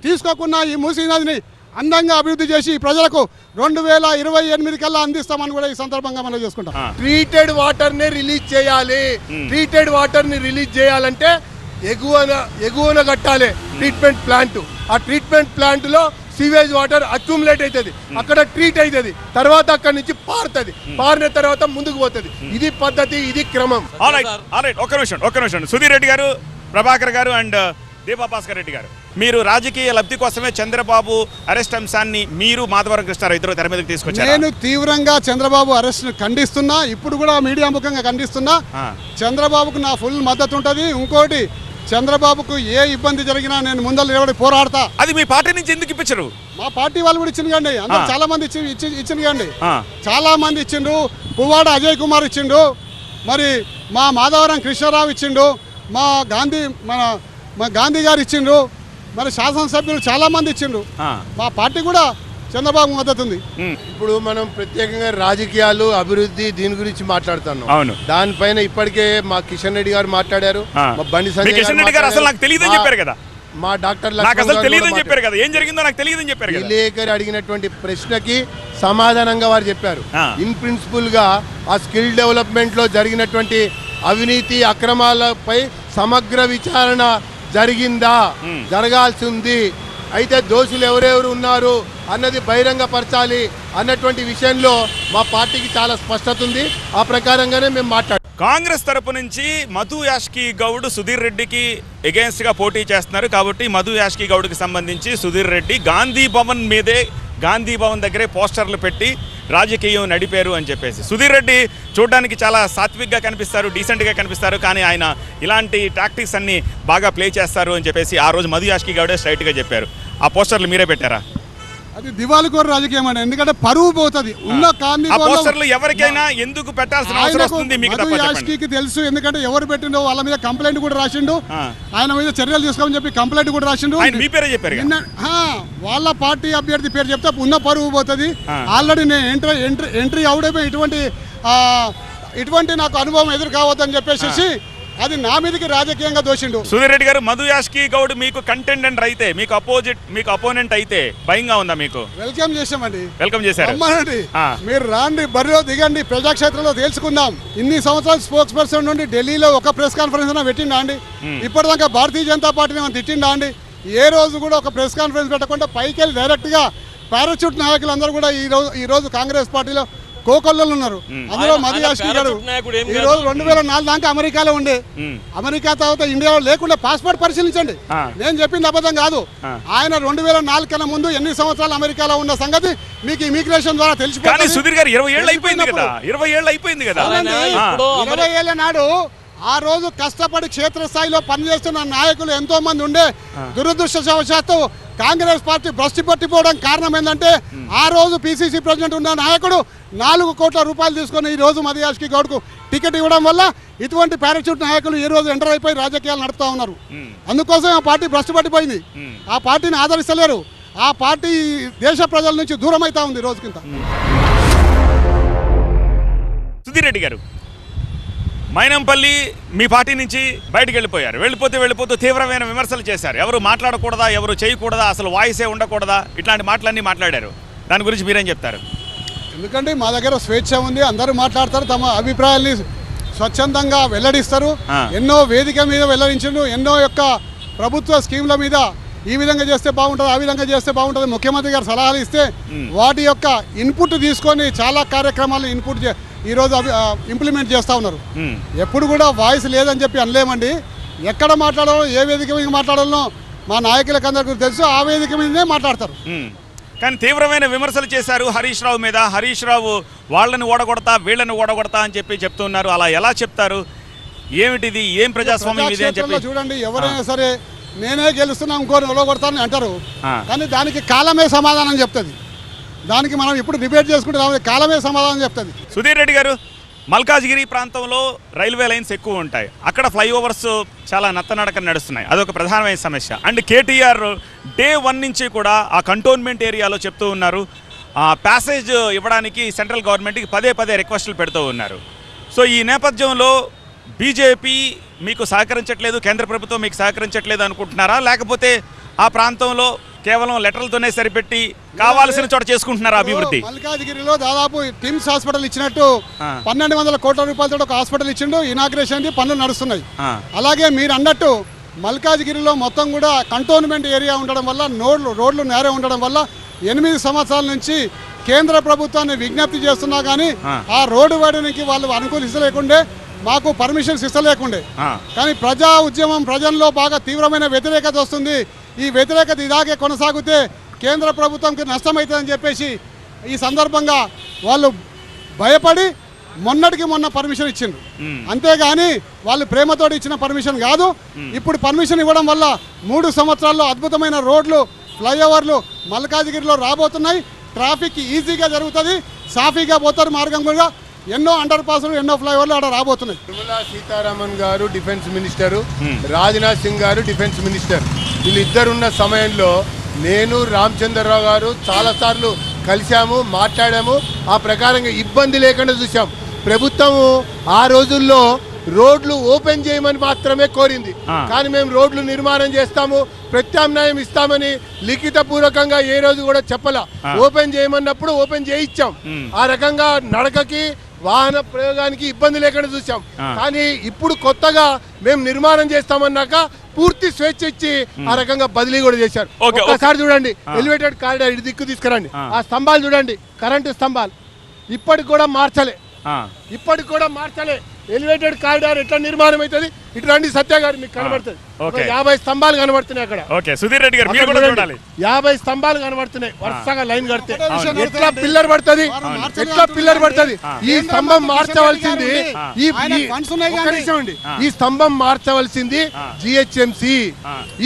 తీసుకోకుండా ఈ మూసీ నదిని అందంగా అభివృద్ధి చేసి ప్రజలకు 2028 కల్లా అందిస్తామని కూడా ఈ సందర్భంగా మనం చేసుకుంటాం. ట్రీటెడ్ వాటర్ ని రిలీజ్ చేయాలి. ట్రీటెడ్ వాటర్ ని రిలీజ్ చేయాలంటే ఎగువన కట్టాలి ట్రీట్మెంట్ ప్లాంట్. ఆ ట్రీట్మెంట్ ప్లాంట్ లో సీవేజ్ వాటర్ అక్యుములేట్ అవుతుంది, అక్కడ ట్రీట్ అవుతుంది, తర్వాత అక్కడ నుంచి పారుతుంది, పారిన తర్వాత ముందుకు పోతుంది. ఇది పద్ధతి, ఇది క్రమం. ఆల్రైట్ ఒక్క నిమిషం సుధీర్ రెడ్డి గారు, ప్రభాకర్ గారు అండ్ దీపా భాస్కర్ రెడ్డి గారు, మీరు రాజకీయ లబ్ధి కోసమే చంద్రబాబు అరెస్ట్ అంశాన్ని మీరు మాధవరం కృష్ణారావు ఇద్దరు తెర మీదకి తీసుకొచ్చారు. నేను తీవ్రంగా చంద్రబాబు అరెస్ట్ ఖండిస్తున్నా. ఇప్పుడు కూడా మీడియా ముఖంగా ఖండిస్తున్నా. చంద్రబాబుకు నా ఫుల్ మద్దతు ఉంటుంది. ఇంకోటి, చంద్రబాబుకు ఏ ఇబ్బంది జరిగినా నేను ముందర నిలబడి పోరాడతా. అది మీ పార్టీ నుంచి ఎందుకు ఇప్పించరు? మా పార్టీ వాళ్ళు కూడా ఇచ్చింది కండి. అందరూ చాలా మంది ఇచ్చింది కండి. చాలా మంది ఇచ్చిండు. పువ్వాడ అజయ్ కుమార్ ఇచ్చిండు, మరి మా మాధవరం కృష్ణారావు ఇచ్చిండు, మా గాంధీ గారు ఇచ్చిండ్రు, మరి శాసనసభ్యులు చాలా మంది ఇచ్చిండ్రు. మా పార్టీ కూడా చంద్రబాబు మద్దతు ఉంది. ఇప్పుడు మనం ప్రత్యేకంగా రాజకీయాలు, అభివృద్ధి దీని గురించి మాట్లాడుతున్నాం. అవును. దానిపైన ఇప్పటికే మా కిషన్ రెడ్డి గారు మాట్లాడారు, మా బండి సంజయ్ కిషన్ రెడ్డి గారు అసలు నాకు తెలియదని చెప్పారు కదా, మా డాక్టర్ నాకు అసలు తెలియదని చెప్పారు కదా, ఏం జరిగిందో నాకు తెలియదని చెప్పారు కదా. విలేకరి అడిగినటువంటి ప్రశ్నకి సమాధానంగా వారు చెప్పారు. ఇన్ ప్రిన్సిపల్ గా ఆ స్కిల్ డెవలప్మెంట్ లో జరిగినటువంటి అవినీతి అక్రమాలపై సమగ్ర విచారణ జరిగిందా, జరగాల్సి ఉంది. అయితే దోషులు ఎవరెవరు ఉన్నారు అన్నది బహిరంగపరచాలి అన్నటువంటి విషయంలో మా పార్టీకి చాలా స్పష్టత ఉంది. ఆ ప్రకారంగానే మేము మాట్లాడాం. కాంగ్రెస్ తరపు నుంచి మధు యాష్కి గౌడ్ సుధీర్ రెడ్డికి ఎగెన్స్ట్ గా పోటీ చేస్తున్నారు కాబట్టి మధు యాష్కి గౌడ్కి సంబంధించి సుధీర్ రెడ్డి గాంధీ భవన్ దగ్గరే పోస్టర్లు పెట్టి రాజకీయం నడిపారు అని చెప్పేసి. సుధీర్ రెడ్డి చూడడానికి చాలా సాత్విక్గా కనిపిస్తారు, డీసెంట్గా కనిపిస్తారు, కానీ ఆయన ఇలాంటి టాక్టిక్స్ అన్ని బాగా ప్లే చేస్తారు అని చెప్పేసి ఆ రోజు మధు యాష్కి గౌడే స్ట్రైట్గా చెప్పారు. ఆ పోస్టర్లు మీరే పెట్టారా? అది దివాళికోరు రాజకీయం అండి. ఎందుకంటే పరువు పోతుంది ఉన్న పోస్టర్లు ఎవరికైనా ఎందుకు పెట్టాల్సిన అవసరం వస్తుంది మీకు తప్ప చెప్పండి. యాష్కి తెలుసు, ఎందుకంటే ఎవరు పెట్టిండో వాళ్ళ మీద కంప్లైంట్ కూడా రాసిండు, ఆయన మీద చర్యలు తీసుకోమని చెప్పి కంప్లైంట్ కూడా రాసిండు. ఆయన మీ పేరే చెప్పారు కదా. వాళ్ళ పార్టీ అభ్యర్థి పేరు చెప్తే ఉన్న పరువు పోతుంది. ఆల్రెడీ నేను ఎంట్రీ అవుడైపోయి ఇటువంటి నాకు అనుభవం ఎదురు కావద్దని చెప్పేసి అది నా మీదకి రాజకీయంగా దోషిండు. సుధీర్ రెడ్డి గారు, మధు యాష్కి గౌడ్ మీకు కంటెండెంట్ అయితే, మీకు అపోనెంట్ అయితే భయంగా ఉందా? మీకు వెల్కమ్ చేసామండి. వెల్కమ్ చేశారు. మీరు రాండి, బరిలో దిగండి, ప్రజాక్షేత్రంలో తెలుసుకుందాం. ఇన్ని సంవత్సరాలు స్పోక్స్ పర్సన్ నుండి ఢిల్లీలో ఒక ప్రెస్ కాన్ఫరెన్స్ పెట్టిండా అండి? ఇప్పటిదాకా భారతీయ జనతా పార్టీని మనం తిట్టిండా అండి? ఏ రోజు కూడా ఒక ప్రెస్ కాన్ఫరెన్స్ పెట్టకుండా పైకి వెళ్ళి డైరెక్ట్గా పారాచూట్ నాయకులందరూ కూడా ఈ రోజు కాంగ్రెస్ పార్టీలో కోకొల్లలు ఉన్నారు. అందులో మధు యాష్కి గారు ఈ రోజు 2004 దాకా అమెరికాలో ఉండే, అమెరికా తర్వాత ఇండియాలో లేకుండా పాస్పోర్ట్ పరిశీలించండి, నేను చెప్పింది అబద్ధం కాదు. ఆయన 2004 కన్నా ముందు ఎన్ని సంవత్సరాలు అమెరికాలో ఉన్న సంగతి మీకు ఇమిగ్రేషన్ ద్వారా తెలిసిపోయింది. సుధీర్ గారు 20 ఏళ్ళు అయిపోయింది కదా, 20 ఏళ్ళు అయిపోయింది కదా. 20 ఏళ్ల నాడు ఆ రోజు కష్టపడి క్షేత్రస్థాయిలో పనిచేస్తున్న నాయకులు ఎంతో మంది ఉండే దురదృష్టవశాత్తు కాంగ్రెస్ పార్టీ భ్రష్టు పట్టిపోవడం కారణం ఏంటంటే ఆ రోజు పిసిసి ప్రెసిడెంట్ ఉన్న నాయకుడు 4 కోట్ల రూపాయలు తీసుకొని ఈ రోజు మదియాష్కి గౌడ్కు టికెట్ ఇవ్వడం వల్ల ఇటువంటి పారాచూట్ నాయకులు ఈ రోజు ఎంటర్ అయిపోయి రాజకీయాలు నడుపుతా ఉన్నారు. అందుకోసం ఆ పార్టీ భ్రష్టు పట్టిపోయింది. ఆ పార్టీని ఆదరిస్తలేరు. ఆ పార్టీ దేశ ప్రజల నుంచి దూరం అవుతా ఉంది రోజుకింత. సుధీర్ రెడ్డి గారు, మైనంపల్లి మీ పార్టీ నుంచి బయటికి వెళ్ళిపోయారు. వెళ్ళిపోతూ తీవ్రమైన విమర్శలు చేశారు. ఎవరు మాట్లాడకూడదా, ఎవరు చేయకూడదా, అసలు వాయిసే ఉండకూడదా, ఇట్లాంటి మాటలన్నీ మాట్లాడారు. దాని గురించి మీరేం చెప్తారు? ఎందుకంటే మా దగ్గర స్వేచ్ఛ ఉంది. అందరూ మాట్లాడతారు, తమ అభిప్రాయాల్ని స్వచ్ఛందంగా వెల్లడిస్తారు. ఎన్నో వేదిక మీద వెల్లడించారు. ఎన్నో యొక్క ప్రభుత్వ స్కీమ్ల మీద ఈ విధంగా చేస్తే బాగుంటుంది, ఆ విధంగా చేస్తే బాగుంటుంది, ముఖ్యమంత్రి గారు సలహాలు ఇస్తే వాటి యొక్క ఇన్పుట్ తీసుకొని చాలా కార్యక్రమాలను ఈరోజు ఇంప్లిమెంట్ చేస్తూ ఉన్నారు. ఎప్పుడు కూడా వాయిస్ లేదని చెప్పి అనలేమండి. ఎక్కడ మాట్లాడాలో, ఏ వేదిక మీద మాట్లాడాలో మా నాయకులకు అందరికీ తెలుసు. ఆ వేదిక మీదనే మాట్లాడతారు. కానీ తీవ్రమైన విమర్శలు చేశారు హరీష్ రావు మీద. హరీష్ రావు వాళ్ళని ఓడగొడతా, వీళ్ళని ఓడగొడతా అని చెప్పి చెప్తున్నారు. అలా ఎలా చెప్తారు? ఏమిటిది, ఏం ప్రజాస్వామ్యం ఇది అని చెప్పి చూడండి. ఎవరైనా సరే నేనే గెలుస్తున్నా, ఇంకోని ఓడగొడతానని అంటారు. కానీ దానికి కాలమే సమాధానం చెప్తుంది. దానికి మనం ఇప్పుడు డిబేట్ చేసుకుంటే కాలమే సమాధానం చెప్తుంది. సుధీర్ రెడ్డి గారు, మల్కాజ్గిరి ప్రాంతంలో రైల్వే లైన్స్ ఎక్కువ ఉంటాయి. అక్కడ ఫ్లైఓవర్స్ చాలా నత్తనడక నడుస్తున్నాయి. అదొక ప్రధానమైన సమస్య. అండ్ కేటీఆర్ డే 1 నుంచి కూడా ఆ కంటోన్మెంట్ ఏరియాలో చెప్తూ ఉన్నారు, ప్యాసేజ్ ఇవ్వడానికి సెంట్రల్ గవర్నమెంట్కి పదే రిక్వెస్టులు పెడుతూ ఉన్నారు. సో ఈ నేపథ్యంలో బీజేపీ మీకు సహకరించట్లేదు, కేంద్ర ప్రభుత్వం మీకు సహకరించట్లేదు అనుకుంటున్నారా? లేకపోతే ఆ ప్రాంతంలో కేవలం లెటర్లతోనే సరిపెట్టి కావాల్సిన చోట చేసుకుంటున్నారా అభివృద్ధి? మల్కాజ్గిరిలో దాదాపు టిమ్స్ హాస్పిటల్ ఇచ్చినట్టు 1200 కోట్ల రూపాయలతో ఒక హాస్పిటల్ ఇచ్చిండు. ఇనాగ్రేషన్ పనులు నడుస్తున్నాయి. అలాగే మీరు అన్నట్టు మల్కాజ్గిరిలో మొత్తం కూడా కంటోన్మెంట్ ఏరియా ఉండడం వల్ల రోడ్లు నేరే ఉండడం వల్ల 8 సంవత్సరాల నుంచి కేంద్ర ప్రభుత్వాన్ని విజ్ఞప్తి చేస్తున్నా కానీ ఆ రోడ్డు వేయడానికి వాళ్ళు అనుకూలిస్తలేకుండే, మాకు పర్మిషన్స్ ఇస్తలేకుండే. కానీ ప్రజా ఉద్యమం ప్రజల్లో బాగా తీవ్రమైన వ్యతిరేకత వస్తుంది. ఈ వ్యతిరేకత ఇలాగే కొనసాగితే కేంద్ర ప్రభుత్వంకి నష్టమవుతుందని చెప్పేసి ఈ సందర్భంగా వాళ్ళు భయపడి మొన్నటికి మొన్న పర్మిషన్ ఇచ్చిండ్రు. అంతేగాని వాళ్ళు ప్రేమతోటి ఇచ్చిన పర్మిషన్ కాదు. ఇప్పుడు పర్మిషన్ ఇవ్వడం వల్ల 3 సంవత్సరాల్లో అద్భుతమైన రోడ్లు, ఫ్లైఓవర్లు మల్కాజ్గిరిలో రాబోతున్నాయి. ట్రాఫిక్ ఈజీగా జరుగుతుంది, సాఫీగా పోతారు. మార్గం కూడా ఎన్నో అండర్ పాస్లు, ఎన్నో ఫ్లైఓవర్లు అక్కడ రాబోతున్నాయి. నిర్మలా సీతారామన్ గారు డిఫెన్స్ మినిస్టరు, రాజ్నాథ్ సింగ్ గారు డిఫెన్స్ మినిస్టర్. వీళ్ళిద్దరున్న సమయంలో నేను, రామచంద్రరావు గారు చాలాసార్లు కలిశాము, మాట్లాడాము. ఆ ప్రకారంగా ఇబ్బంది లేకుండా చూసాం. ప్రభుత్వము ఆ రోజుల్లో రోడ్లు ఓపెన్ చేయమని మాత్రమే కోరింది. కానీ మేము రోడ్లు నిర్మాణం చేస్తాము, ప్రత్యామ్నాయం ఇస్తామని లిఖిత పూర్వకంగా ఏ రోజు కూడా చెప్పలా. ఓపెన్ చేయమన్నప్పుడు ఓపెన్ చేయించాం. ఆ రకంగా నడకకి, వాహన ప్రయోగానికి ఇబ్బంది లేకుండా చూసాం. కానీ ఇప్పుడు కొత్తగా మేము నిర్మాణం చేస్తామన్నాక పూర్తి స్వేచ్ఛ ఇచ్చి ఆ రకంగా బదిలీ కూడా చేశారు. ఒక్కసారి చూడండి, ఎలివేటెడ్ కారిడార్ ఇటు దిక్కు తీసుకురండి. ఆ స్తంభాలు చూడండి, కరెంటు స్తంభాలు ఇప్పటికి కూడా మార్చలే. ఎలివేటెడ్ కారిడార్ ఎట్లా నిర్మాణం అవుతుంది? ఇటు రండి సత్య గారు, మీకు కనబడుతుంది 50 స్తంభాలు కనబడుతున్నాయి అక్కడ. 50 స్తంభాలు కనబడుతున్నాయి వరుసగా లైన్ కడితే. ఎట్లా పిల్లర్ పడుతుంది? ఈ స్తంభం మార్చవలసింది ఈ స్తంభం మార్చవలసింది జిహెచ్ఎంసి,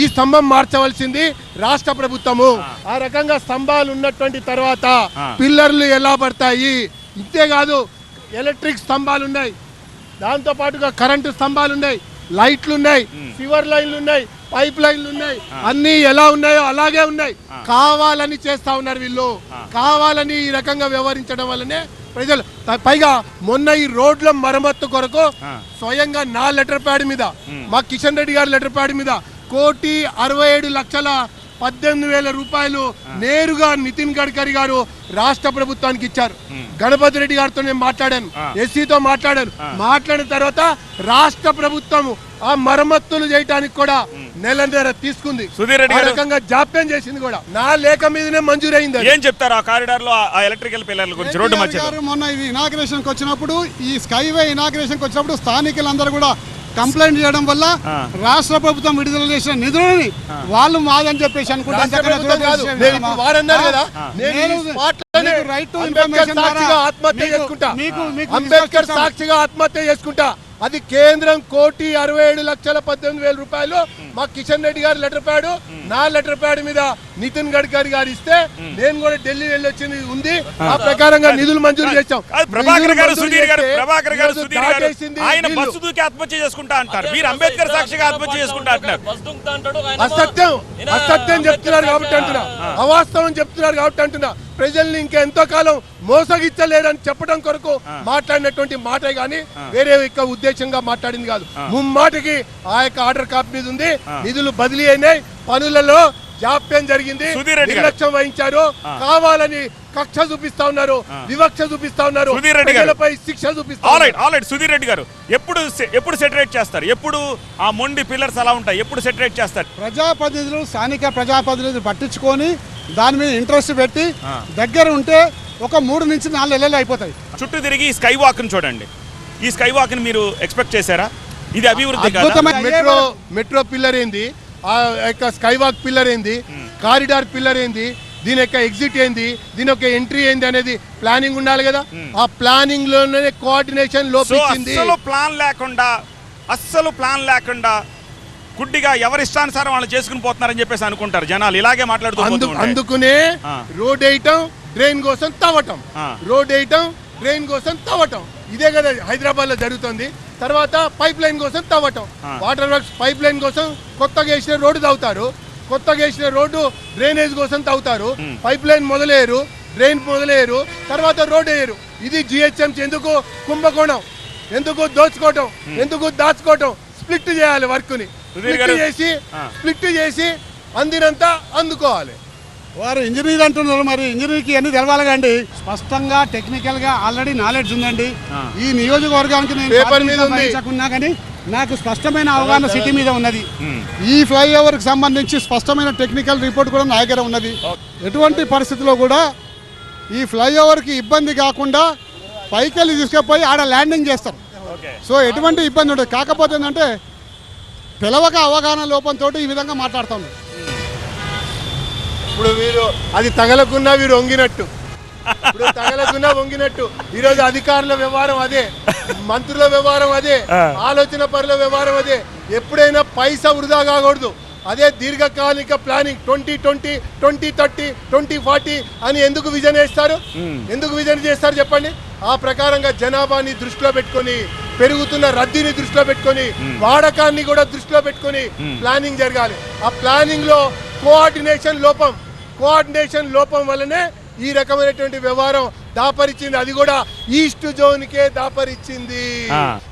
ఈ స్తంభం మార్చవలసింది రాష్ట్ర ప్రభుత్వము. ఆ రకంగా స్తంభాలు ఉన్నటువంటి తర్వాత పిల్లర్లు ఎలా పడతాయి? ఇంతేకాదు, ఎలక్ట్రిక్ స్తంభాలు ఉన్నాయి, దాంతో పాటుగా కరెంటు స్తంభాలు ఉన్నాయి, లైట్లు ఉన్నాయి, సివర్ లైన్లు ఉన్నాయి, పైప్ లైన్లు ఉన్నాయి. అన్ని ఎలా ఉన్నాయో అలాగే ఉన్నాయి. కావాలని చేస్తా ఉన్నారు వీళ్ళు. కావాలని ఈ రకంగా వ్యవహరించడం వల్లనే ప్రజలు. పైగా మొన్న ఈ రోడ్ల మరమ్మత్తు కొరకు స్వయంగా నా లెటర్ ప్యాడ్ మీద, మా కిషన్ రెడ్డి గారి లెటర్ ప్యాడ్ మీద 1,67,18,000 రూపాయలు నేరుగా నితిన్ గడ్కరీ గారు రాష్ట్ర ప్రభుత్వానికి ఇచ్చారు. గణపతి రెడ్డి గారితో నేను మాట్లాడాను, ఎస్సీతో మాట్లాడిన తర్వాత రాష్ట్ర ప్రభుత్వం ఆ మరమ్మతులు చేయడానికి కూడా నెలన్నర తీసుకుంది. ఆ రకంగా జాప్యం చేసింది కూడా. నా లేఖ మీదనే మంజూరైంది. ఏం చెప్తారు ఆ కారిడార్ లో ఆ ఎలక్ట్రికల్ పిల్లర్ల గురించి? రోడ్డు మధ్యలో మొన్న ఇది ఇనాగ్రేషన్ వచ్చినప్పుడు, ఈ స్కైవే ఇనాగ్రేషన్ వచ్చినప్పుడు స్థానికులందరూ కూడా కంప్లైంట్ చేయడం వల్ల రాష్ట్ర ప్రభుత్వం విడుదల చేసిన నిధులని వాళ్ళు మాదని చెప్పేసి అనుకుంటారు. సాక్షిగా ఆత్మహత్య చేసుకుంటా, అది కేంద్రం 1,67,18,000 రూపాయలు మా కిషన్ రెడ్డి గారు లెటర్ ప్యాడ్, నా లెటర్ ప్యాడ్ మీద నితిన్ గడ్కరీ గారు ఇస్తే నేను కూడా ఢిల్లీ వెళ్ళి వచ్చింది ఉంది. ఆ ప్రకారంగా నిధులు మంజూరు చేశాం. ప్రభాకర్ గారు సుధీర్ గారు ఆయన బస్సు దూకి ఆత్మహత్య చేసుకుంటా అంటారు, మీరు అంబేద్కర్ సాక్షిగా ఆత్మహత్య చేసుకుంటా అంటారు. అసత్యం చెప్తున్నారు కాబట్టి అంటున్నా, అవాస్తవం చెప్తున్నారు కాబట్టి అంటున్నా. ప్రజల్ని ఇంకా ఎంతో కాలం మోసగిచ్చలేరని చెప్పడం కొరకు మాట్లాడినటువంటి మాటే గానీ వేరే యొక్క ఉద్దేశంగా మాట్లాడింది కాదు. ముమ్మాటికి ఆ యొక్క ఆర్డర్ కాపీ మీద ఉంది. నిధులు బదిలీ అయినాయి, పనులలో జాప్యం జరిగింది, నిర్లక్ష్యం వహించారు, కావాలని కక్ష చూపిస్తా ఉన్నారు, వివక్ష చూపిస్తా ఉన్నారు, ప్రజలపై శిక్ష చూపిస్తారు. సుధీర్ రెడ్డి గారు ఎప్పుడు సెటరేట్ చేస్తారు? ఎప్పుడు ఆ మొండి పిల్లర్స్ అలా ఉంటాయి, ఎప్పుడు సెటరేట్ చేస్తారు? ప్రజాప్రతినిధులు స్థానిక ప్రజాప్రతినిధులు పట్టించుకొని దాని మీద ఇంట్రెస్ట్ పెట్టి దగ్గర ఉంటే ఒక 3 నుంచి 4 నెలలు అయిపోతాయి. చుట్టూ తిరిగి స్కై వాక్ ని చూడండి. ఈ స్కై వాక్ ని మీరు ఎక్స్పెక్ట్ చేశారా? ఇది అభివృద్ధి మెట్రో పిల్లర్ ఏంది, ఆ యొక్క స్కై వాక్ పిల్లర్ ఏంది, కారిడార్ పిల్లర్ ఏంది, దీని యొక్క ఎగ్జిట్ ఏంది, దీని యొక్క ఎంట్రీ ఏంది అనేది ప్లానింగ్ ఉండాలి కదా. ఆ ప్లానింగ్ లోనే కోఆర్డినేషన్ లోపించింది. అస్సలు ప్లాన్ లేకుండా గుడ్డిగా ఎవరిష్టానుసారం వాళ్ళు చేసుకుని పోతున్నారని చెప్పేసి అనుకుంటారు జనాలు, ఇలాగే మాట్లాడుతూ. అందుకునే రోడ్ వేయటం, డ్రైన్ కోసం తవ్వటం, రోడ్ వేయటం, డ్రైన్ కోసం తవ్వటం, ఇదే కదా హైదరాబాద్ లో జరుగుతుంది. తర్వాత పైప్ లైన్ కోసం తవ్వటం, వాటర్ వర్క్స్ పైప్ లైన్ కోసం కొత్తగా వేసిన రోడ్డు తవ్వుతారు, కొత్తగా వేసిన రోడ్డు డ్రైనేజ్ కోసం తవ్వుతారు, పైప్ లైన్ మొదలయ్యారు, డ్రైన్ మొదలయ్యారు, తర్వాత రోడ్ వేయరు. ఇది జిహెచ్ఎంసీ ఎందుకు కుంభకోణం, ఎందుకు దోచుకోవటం, ఎందుకు దాచుకోవటం, స్ప్లిట్ చేయాలి వర్క్ని, స్ప్లిట్ చేసి అందినంత అందుకోవాలి. వారు ఇంజనీర్ అంటున్నారు, మరి ఇంజనీర్కి అన్ని తెలవాలి కండి. స్పష్టంగా టెక్నికల్ గా ఆల్రెడీ నాలెడ్జ్ ఉందండి. ఈ నియోజకవర్గానికి నేను కానీ నాకు స్పష్టమైన అవగాహన సిటీ మీద ఉన్నది. ఈ ఫ్లైఓవర్ కి సంబంధించి స్పష్టమైన టెక్నికల్ రిపోర్ట్ కూడా నా దగ్గర ఉన్నది. ఎటువంటి పరిస్థితిలో కూడా ఈ ఫ్లైఓవర్ కి ఇబ్బంది కాకుండా పైకెళ్ళి తీసుకుపోయి ఆడ ల్యాండింగ్ చేస్తారు. సో ఎటువంటి ఇబ్బంది ఉండదు. కాకపోతే ఏంటంటే పిలవక అవగాహన లోపంతో ఈ విధంగా మాట్లాడుతూ ఉన్నారు. ఇప్పుడు వీరు అది తగలకున్నా వీరు వంగినట్టు, ఇప్పుడు తగలకున్నా వంగినట్టు. ఈరోజు అధికారుల వ్యవహారం అదే, మంత్రుల వ్యవహారం అదే, ఆలోచన పరుల వ్యవహారం అదే. ఎప్పుడైనా పైసా వృధా కాకూడదు. అదే దీర్ఘకాలిక ప్లానింగ్ 2020, 2030, 2040 అని ఎందుకు విజన్ వేస్తారు, ఎందుకు విజన్ చేస్తారు చెప్పండి. ఆ ప్రకారంగా జనాభాని దృష్టిలో పెట్టుకొని, పెరుగుతున్న రద్దీని దృష్టిలో పెట్టుకొని, వాడకాన్ని కూడా దృష్టిలో పెట్టుకొని ప్లానింగ్ జరగాలి. ఆ ప్లానింగ్ లో కోఆర్డినేషన్ లోపం వల్లనే ఈ రకమైనటువంటి వ్యవహారం దాపరిచింది. అది కూడా ఈస్ట్ జోన్కే దాపరిచింది.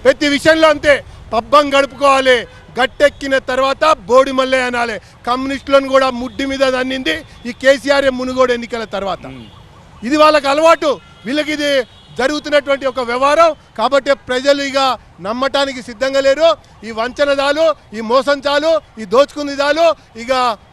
ప్రతి విషయంలో అంతే. పబ్బం గడుపుకోవాలి, గట్టెక్కిన తర్వాత బోడి మల్లె అనాలి. కమ్యూనిస్టులను కూడా ముడ్డి మీద దన్నింది ఈ కేసీఆర్ మునుగోడు ఎన్నికల తర్వాత. ఇది వాళ్ళకి అలవాటు, వీళ్ళకి ఇది జరుగుతున్నటువంటి ఒక వ్యవహారం. కాబట్టి ప్రజలు ఇక నమ్మటానికి సిద్ధంగా లేరు. ఈ వంచనదాలు, ఈ మోసం చాలు, ఈ దోచుకుంది చాలు, ఇక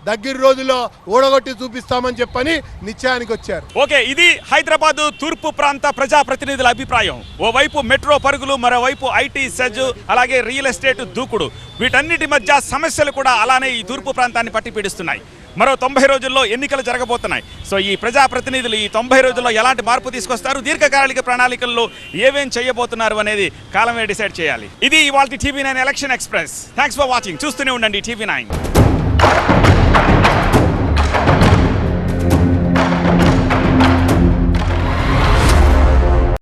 దగ్గర రోజుల్లో ఓడగొట్టి చూపిస్తామని చెప్పని నిశ్చయానికి వచ్చారు. ఓకే, ఇది హైదరాబాద్ తూర్పు ప్రాంత ప్రజాప్రతినిధుల అభిప్రాయం. ఓవైపు మెట్రో పరుగులు, మరోవైపు ఐటీ సెజ్, అలాగే రియల్ ఎస్టేట్ దూకుడు, వీటన్నిటి మధ్య సమస్యలు కూడా అలానే ఈ తూర్పు ప్రాంతాన్ని పట్టి పీడిస్తున్నాయి. మరో 90 రోజుల్లో ఎన్నికలు జరగబోతున్నాయి. సో ఈ ప్రజాప్రతినిధులు ఈ 90 రోజుల్లో ఎలాంటి మార్పు తీసుకొస్తారు, దీర్ఘకాలిక ప్రణాళికల్లో ఏమేం చేయబోతున్నారు అనేది కాలమే డిసైడ్ చేయాలి. ఇది ఇవాల్టి TV9 election express. Thanks for watching. చూస్తూనే ఉండండి TV9.